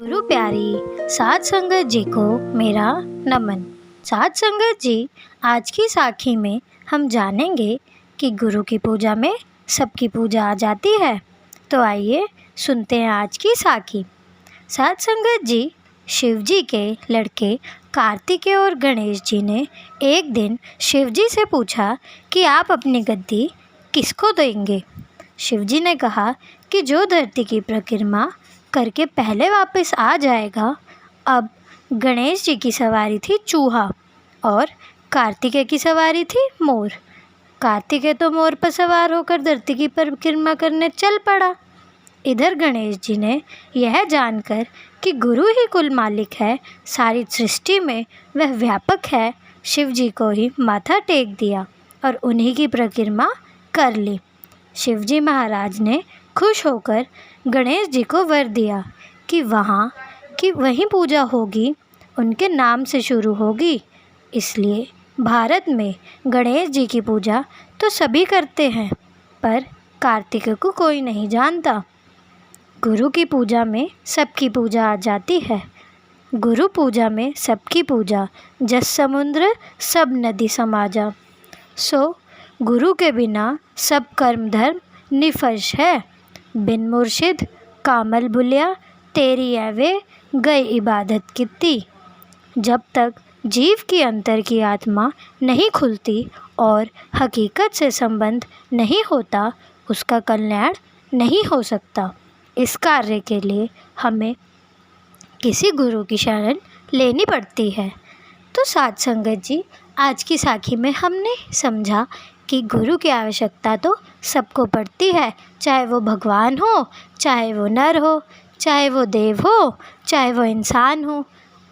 गुरु प्यारी साध संगत जी को मेरा नमन। साध संगत जी, आज की साखी में हम जानेंगे कि गुरु की पूजा में सबकी पूजा आ जाती है। तो आइए सुनते हैं आज की साखी। साध संगत जी, शिव जी के लड़के कार्तिकेय और गणेश जी ने एक दिन शिव जी से पूछा कि आप अपनी गद्दी किसको देंगे। शिव जी ने कहा कि जो धरती की परिक्रमा करके पहले वापस आ जाएगा। अब गणेश जी की सवारी थी चूहा और कार्तिकेय की सवारी थी मोर। कार्तिकेय तो मोर पर सवार होकर धरती की परिक्रमा करने चल पड़ा। इधर गणेश जी ने यह जानकर कि गुरु ही कुल मालिक है, सारी सृष्टि में वह व्यापक है, शिव जी को ही माथा टेक दिया और उन्हीं की परिक्रमा कर ली। शिव जी महाराज ने खुश होकर गणेश जी को वर दिया कि वहाँ की वही पूजा होगी, उनके नाम से शुरू होगी। इसलिए भारत में गणेश जी की पूजा तो सभी करते हैं, पर कार्तिकेय को कोई नहीं जानता। गुरु की पूजा में सबकी पूजा आ जाती है। गुरु पूजा में सबकी पूजा, जस समुद्र सब नदी समाजा। सो गुरु के बिना सब कर्म धर्म निफर्श है। बिन मुर्शिद कामल बुलिया, तेरी ऐवे गई इबादत कित्ती। जब तक जीव की अंतर की आत्मा नहीं खुलती और हकीकत से संबंध नहीं होता, उसका कल्याण नहीं हो सकता। इस कार्य के लिए हमें किसी गुरु की शरण लेनी पड़ती है। तो साध संगत जी, आज की साखी में हमने समझा कि गुरु की आवश्यकता तो सबको पड़ती है, चाहे वो भगवान हो, चाहे वो नर हो, चाहे वो देव हो, चाहे वो इंसान हो।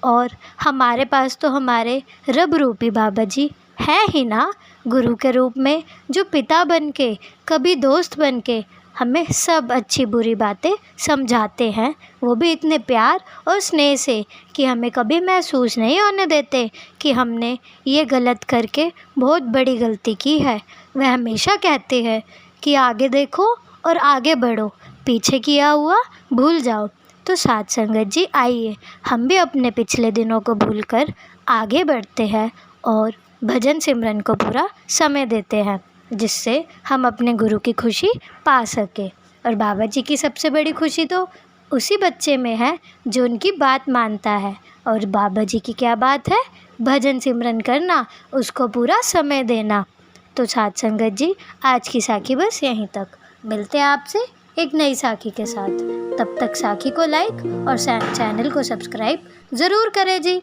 और हमारे पास तो हमारे रब रूपी बाबा जी हैं ही ना, गुरु के रूप में, जो पिता बन के, कभी दोस्त बन के हमें सब अच्छी बुरी बातें समझाते हैं। वो भी इतने प्यार और स्नेह से कि हमें कभी महसूस नहीं होने देते कि हमने ये गलत करके बहुत बड़ी गलती की है। वह हमेशा कहते हैं कि आगे देखो और आगे बढ़ो, पीछे किया हुआ भूल जाओ। तो साध संगत जी, आइए हम भी अपने पिछले दिनों को भूलकर आगे बढ़ते हैं और भजन सिमरन को पूरा समय देते हैं, जिससे हम अपने गुरु की खुशी पा सके। और बाबा जी की सबसे बड़ी खुशी तो उसी बच्चे में है जो उनकी बात मानता है। और बाबा जी की क्या बात है? भजन सिमरन करना, उसको पूरा समय देना। तो साध संगत जी, आज की साखी बस यहीं तक। मिलते हैं आपसे एक नई साखी के साथ। तब तक साखी को लाइक और चैनल को सब्सक्राइब ज़रूर करें जी।